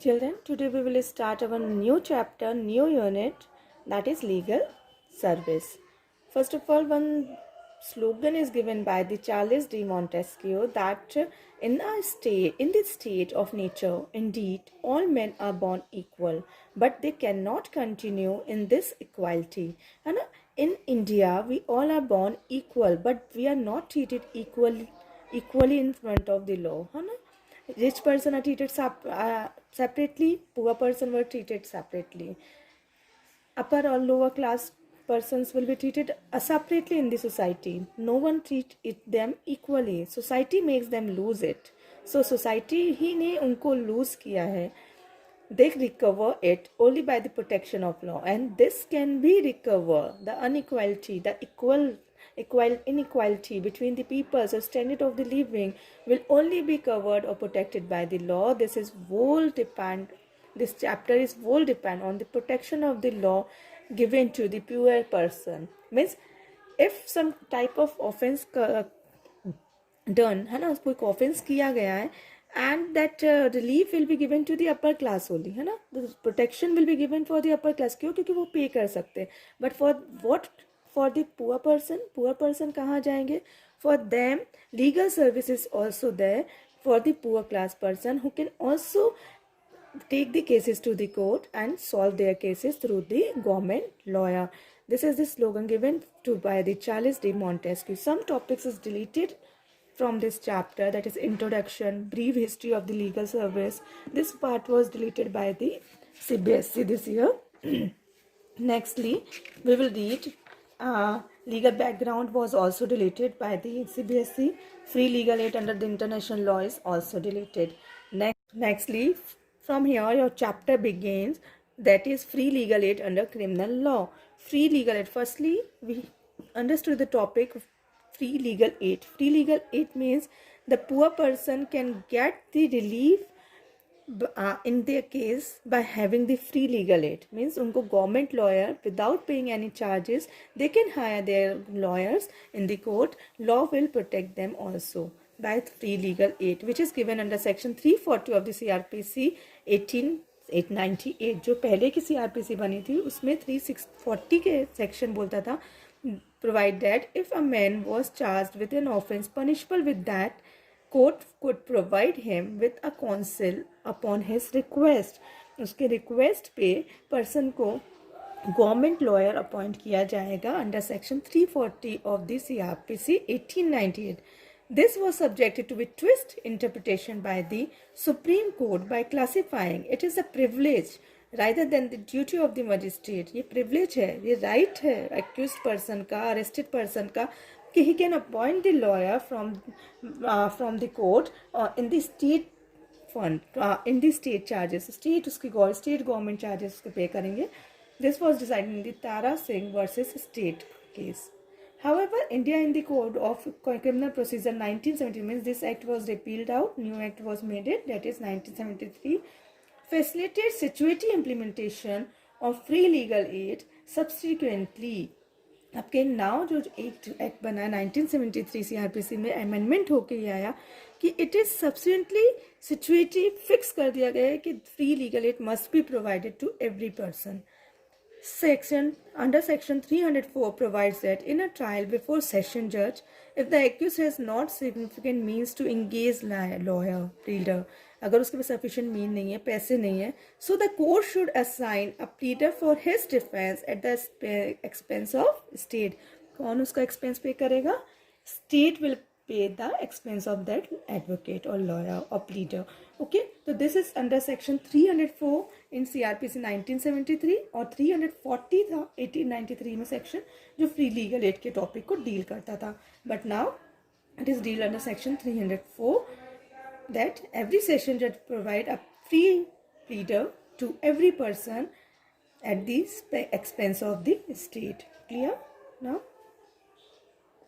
children, today we will start our new chapter, new unit, that is legal service. First of all, one slogan is given by the Charles de Montesquieu that in the state of nature, indeed, all men are born equal, but they cannot continue in this equality. And in India, we all are born equal, but we are not treated equally in front of the law. Rich person are treated separately, poor person were treated separately. Upper or lower class persons will be treated separately in the society. No one treats them equally. Society makes them lose it. So society ही ने उनको lose किया है. They recover it only by the protection of law, and this can be recovered. The inequality, the inequality between the peoples or standard of the living will only be covered or protected by the law. This chapter is whole depend on the protection of the law given to the poor person. Means if some type of offense done है ना, कोई offense किया गया है, and that relief will be given to the upper class only, है ना, the protection will be given for the upper class. क्यों? क्योंकि वो pay कर सकते हैं. But for what? For the poor person कहाँ जाएंगे? For them, legal service is also there for the poor class person who can also take the cases to the court and solve their cases through the government lawyer. This is the slogan given by the Charles de Montesquieu. Some topics is deleted from this chapter, that is introduction, brief history of the legal service. This part was deleted by the CBSE this year. Nextly, we will read legal background was also deleted by the CBSE. Free legal aid under the international law is also deleted. Nextly, from here your chapter begins, that is free legal aid under criminal law. Free legal aid. Firstly, we understood the topic of free legal aid. Free legal aid means the poor person can get the relief in their case by having the free legal aid. Means उनको government lawyer without paying any charges, they can hire their lawyers in the court. Law will protect them also by free legal aid, which is given under section 340 of the CRPC 1898. जो पहले की CRPC बनी थी उसमें 340 के section बोलता था, provide that if a man was charged with an offence punishable with that, court could provide him with a counsel upon his request. उसके request पे person को गवर्नमेंट लॉयर अपॉइंट किया जाएगा under section 340 of the CRPC 1898. This was subjected to be twist interpretation by the Supreme Court by classifying it as a privilege rather than the duty of the magistrate. ये privilege है, ये right है accused person का, arrested person का, कि he can appoint the lawyer from the court in the state fund, in the state charges. State government charges उसको pay करेंगे. This was decided in the Tara Singh versus State case. However, India in the Code of Criminal Procedure 1970 means this act was repealed out, new act was made it, that is 1973, facilitated statutory implementation of free legal aid. Subsequently, आपके now जो एक act बना है 1973 CRPC में amendment होके ये आया कि इट इज सब्सिक्वेंटली सिचुएटली फिक्स कर दिया गया है कि free legal aid must be provided to every person. Under section 304 provides that in a trial before session judge, if the accused has not significant means to engage lawyer, pleader, अगर उसके पास sufficient mean नहीं है, पैसे नहीं है, so the court should assign a pleader for his defense at the expense of state. कौन उसका expense pay करेगा? State will pay the expense of that advocate or lawyer or pleader. Okay, so this is under section 304 in CRPC 1973 और 340 था 1893 में section जो free legal aid के topic को deal करता था. But now it is deal under section 304 that every session judge provide a free pleader to every person at the expense of the state. Clear now?